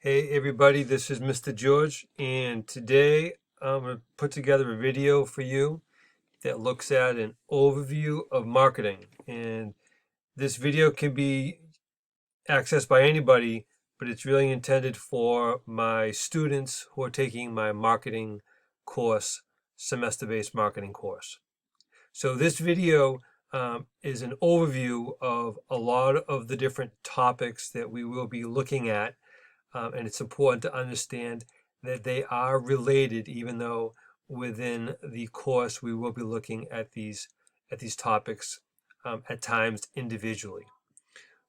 Hey everybody, this is Mr. George, and today I'm going to put together a video for you that looks at an overview of marketing. And this video can be accessed by anybody, but it's really intended for my students who are taking my marketing course, semester-based marketing course. So this video is an overview of a lot of the different topics that we will be looking at. And it's important to understand that they are related, even though within the course we will be looking at these topics at times individually.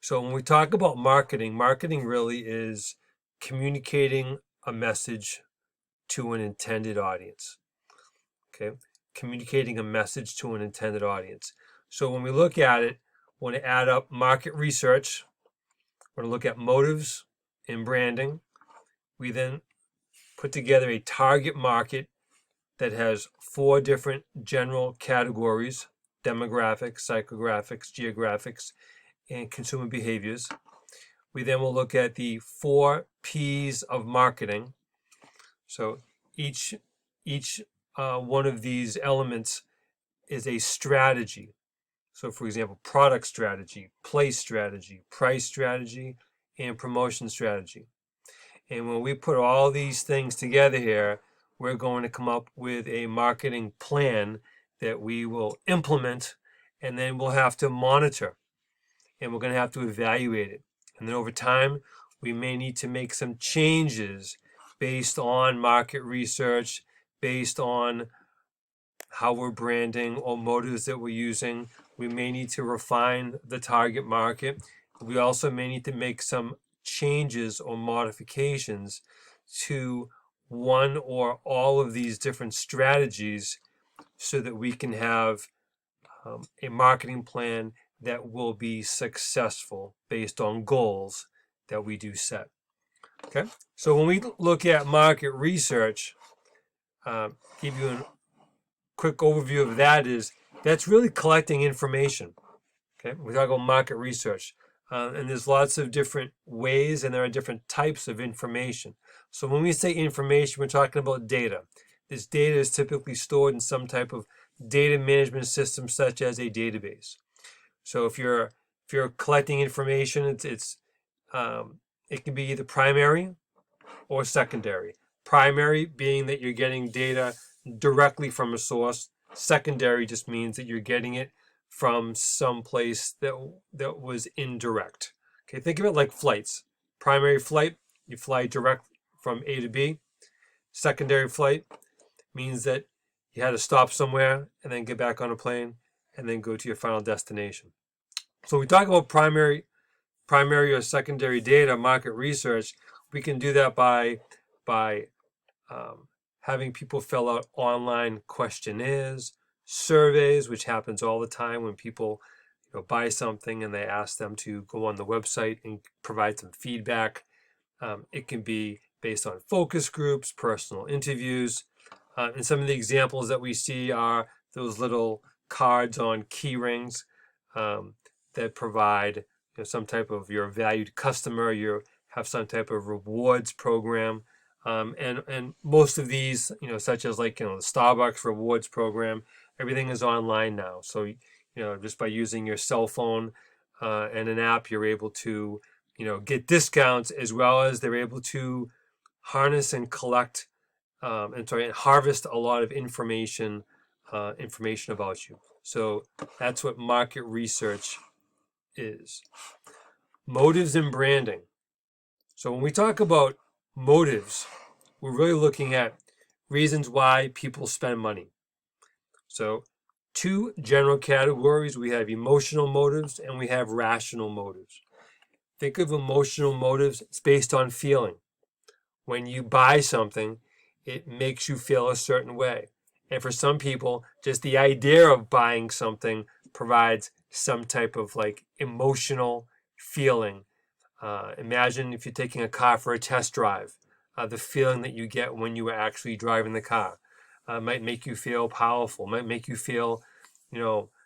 So when we talk about marketing, marketing really is communicating a message to an intended audience. Okay, communicating a message to an intended audience. So when we look at it, we want to add up market research. We're going to look at motives in branding. We then put together a target market that has 4 different general categories: demographics, psychographics, geographics, and consumer behaviors. We then will look at the 4 P's of marketing. So each one of these elements is a strategy. So for example, product strategy, place strategy, price strategy, and promotion strategy. And when we put all these things together here, we're going to come up with a marketing plan that we will implement, and then we'll have to monitor, and we're going to have to evaluate it. And then over time, we may need to make some changes based on market research, based on how we're branding or motives that we're using. We may need to refine the target market. We also may need to make some changes or modifications to one or all of these different strategies so that we can have a marketing plan that will be successful based on goals that we do set. Okay, so when we look at market research, give you a quick overview of that. That's really collecting information. Okay, we talk about market research. And there's lots of different ways, and there are different types of information. So when we say information, we're talking about data. This data is typically stored in some type of data management system, such as a database. So if you're collecting information, it can be either primary or secondary. Primary being that you're getting data directly from a source. Secondary just means that you're getting it from some place that was indirect. Okay, think of it like flights. Primary flight, you fly direct from A to B. Secondary flight means that you had to stop somewhere and then get back on a plane and then go to your final destination. So we talk about primary or secondary data, market research. We can do that by having people fill out online questionnaires, surveys, which happens all the time when people buy something and they ask them to go on the website and provide some feedback. It can be based on focus groups, personal interviews, and some of the examples that we see are those little cards on key rings that provide some type of your valued customer. You have some type of rewards program. And most of these, such as like, the Starbucks rewards program, everything is online now. So, just by using your cell phone and an app, you're able to, get discounts, as well as they're able to harness and collect and harvest a lot of information about you. So that's what market research is. Motives and branding. So when we talk about motives, we're really looking at reasons why people spend money. So 2 general categories: we have emotional motives and we have rational motives. Think of emotional motives, it's based on feeling. When you buy something, it makes you feel a certain way. And for some people, just the idea of buying something provides some type of like emotional feeling. Imagine if you're taking a car for a test drive, the feeling that you get when you are actually driving the car might make you feel powerful, might make you feel,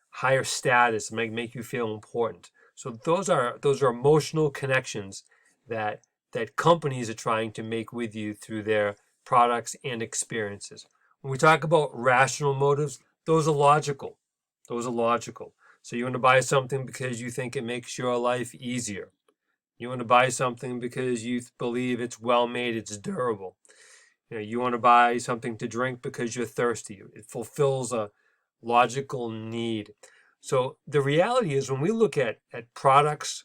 higher status, might make you feel important. So those are emotional connections that that companies are trying to make with you through their products and experiences. When we talk about rational motives, those are logical. Those are logical. So you want to buy something because you think it makes your life easier. You want to buy something because you believe it's well made, it's durable. You want to buy something to drink because you're thirsty. It fulfills a logical need. So the reality is when we look at products,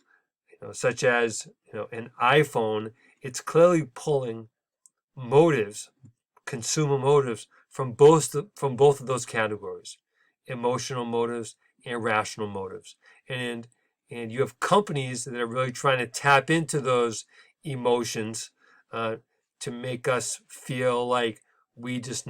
such as an iPhone, it's clearly pulling motives, consumer motives from both of those categories, emotional motives and rational motives. And you have companies that are really trying to tap into those emotions to make us feel like we just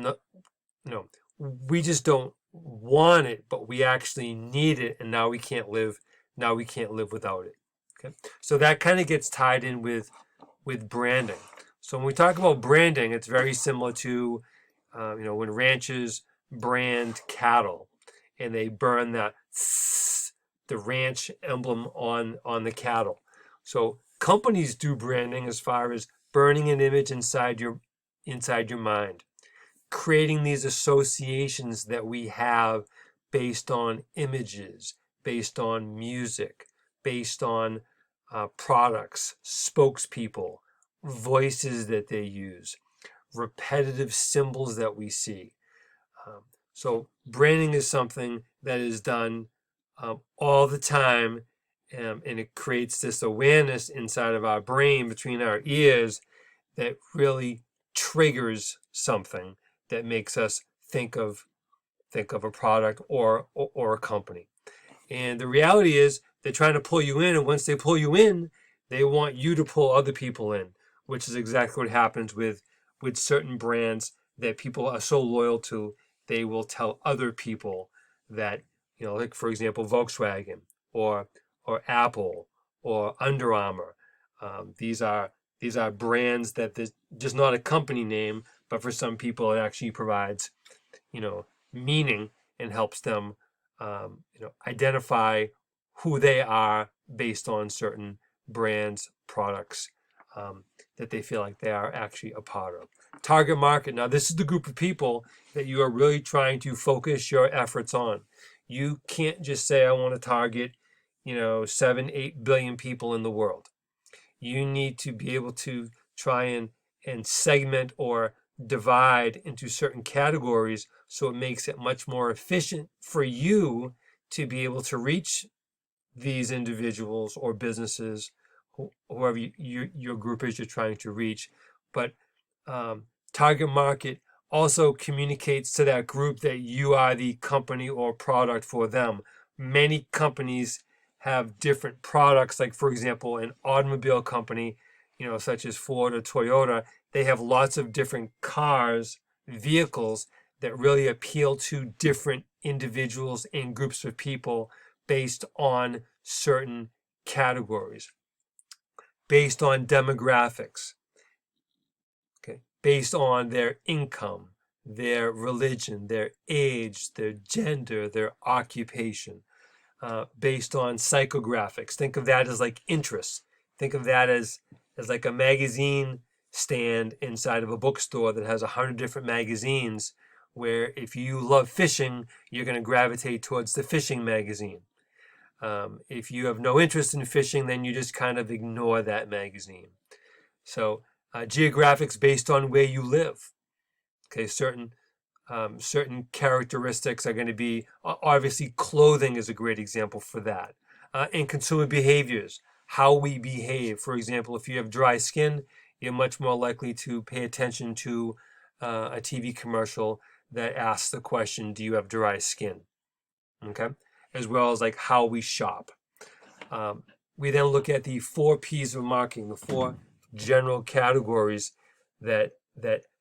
we just don't want it, but we actually need it, and now we can't live without it. Okay, so that kind of gets tied in with branding. So when we talk about branding, it's very similar to when ranchers brand cattle and they burn the ranch emblem on the cattle. So companies do branding as far as burning an image inside your mind, creating these associations that we have based on images, based on music, based on products, spokespeople, voices that they use, repetitive symbols that we see. So branding is something that is done all the time, and it creates this awareness inside of our brain, between our ears, that really triggers something that makes us think of a product or a company. And the reality is they're trying to pull you in, and once they pull you in, they want you to pull other people in, which is exactly what happens with certain brands that people are so loyal to. They will tell other people that, like for example, Volkswagen or Apple or Under Armour. These are brands that there's just not a company name, but for some people it actually provides, meaning, and helps them, identify who they are based on certain brands, products that they feel like they are actually a part of. Target market. Now, this is the group of people that you are really trying to focus your efforts on. You can't just say, I want to target, 7, 8 billion people in the world. You need to be able to try and segment or divide into certain categories, so it makes it much more efficient for you to be able to reach these individuals or businesses, whoever your group is you're trying to reach. But target market also communicates to that group that you are the company or product for them. Many companies have different products, like for example, an automobile company, such as Ford or Toyota. They have lots of different cars, vehicles that really appeal to different individuals and groups of people based on certain categories, based on demographics, okay, based on their income, their religion, their age, their gender, their occupation, based on psychographics. Think of that as like interests. Think of that as like a magazine stand inside of a bookstore that has 100 different magazines, where if you love fishing, you're going to gravitate towards the fishing magazine. If you have no interest in fishing, then you just kind of ignore that magazine. So geographics based on where you live. Okay, certain characteristics are going to be, obviously clothing is a great example for that. And consumer behaviors, how we behave. For example, if you have dry skin, you're much more likely to pay attention to a TV commercial that asks the question, do you have dry skin? Okay, as well as like how we shop. We then look at the 4 P's of marketing, the 4 general categories that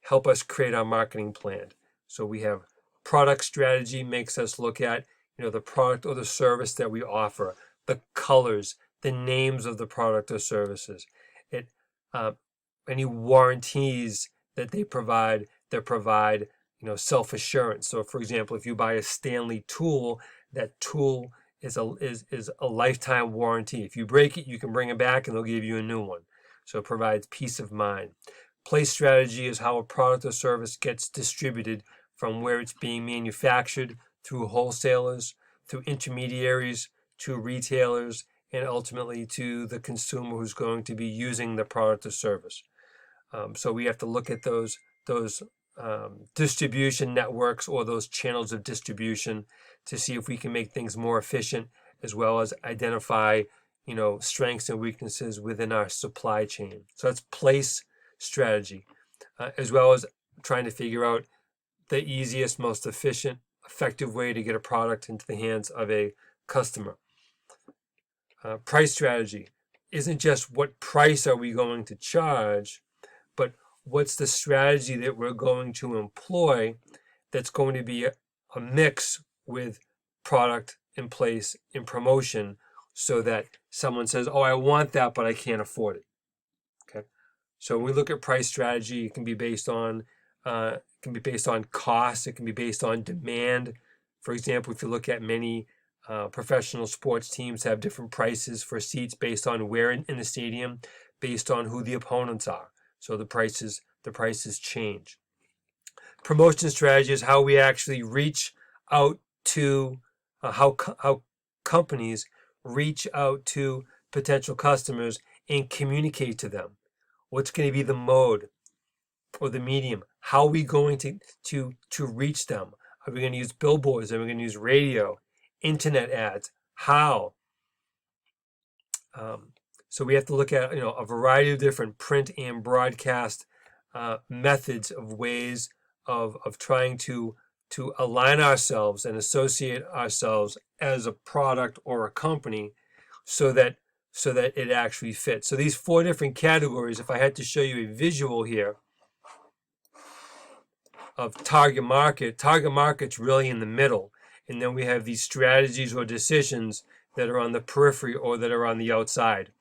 help us create our marketing plan. So we have product strategy, makes us look at, the product or the service that we offer, the colors, the names of the product or services, any warranties that they provide self-assurance. So for example, if you buy a Stanley tool, that tool is a lifetime warranty. If you break it, you can bring it back and they'll give you a new one. So it provides peace of mind. Place strategy is how a product or service gets distributed from where it's being manufactured through wholesalers, through intermediaries, to retailers, and ultimately to the consumer who's going to be using the product or service. So we have to look at those distribution networks or those channels of distribution to see if we can make things more efficient, as well as identify, strengths and weaknesses within our supply chain. So that's place strategy, as well as trying to figure out the easiest, most efficient, effective way to get a product into the hands of a customer. Price strategy isn't just what price are we going to charge, but what's the strategy that we're going to employ that's going to be a mix with product in place and promotion, so that someone says, oh, I want that, but I can't afford it. Okay. So when we look at price strategy, it can be based on cost, it can be based on demand. For example, if you look at many professional sports teams have different prices for seats based on where in the stadium, based on who the opponents are. So the prices change. Promotion strategy is how we actually reach out to how companies reach out to potential customers and communicate to them. What's going to be the mode or the medium? How are we going to reach them? Are we going to use billboards? Are we going to use radio, internet ads? How? So we have to look at a variety of different print and broadcast methods of ways of trying to align ourselves and associate ourselves as a product or a company, so that it actually fits. So these 4 different categories, if I had to show you a visual here of target market's really in the middle, and then we have these strategies or decisions that are on the periphery or that are on the outside,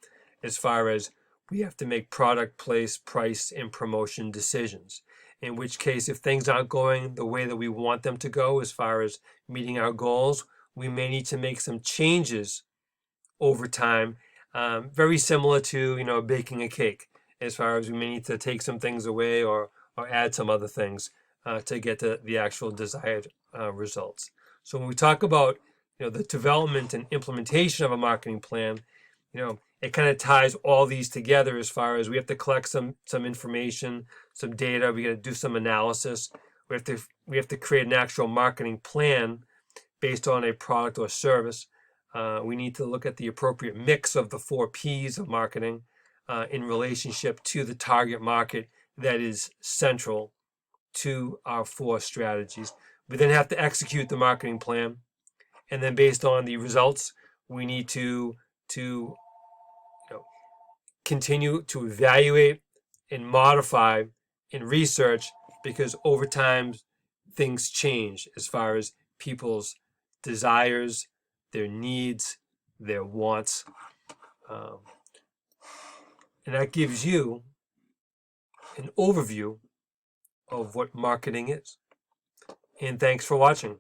as far as we have to make product, place, price, and promotion decisions. In which case, if things aren't going the way that we want them to go as far as meeting our goals, we may need to make some changes over time, very similar to baking a cake, as far as we may need to take some things away or add some other things to get to the actual desired results. So when we talk about the development and implementation of a marketing plan, it kind of ties all these together, as far as we have to collect some information, some data. We got to do some analysis. We have to create an actual marketing plan based on a product or service. We need to look at the appropriate mix of the 4 P's of marketing in relationship to the target market that is central to our 4 strategies. We then have to execute the marketing plan, and then based on the results, we need to continue to evaluate and modify and research, because over time things change as far as people's desires, their needs, their wants, and that gives you an overview of what marketing is. And thanks for watching.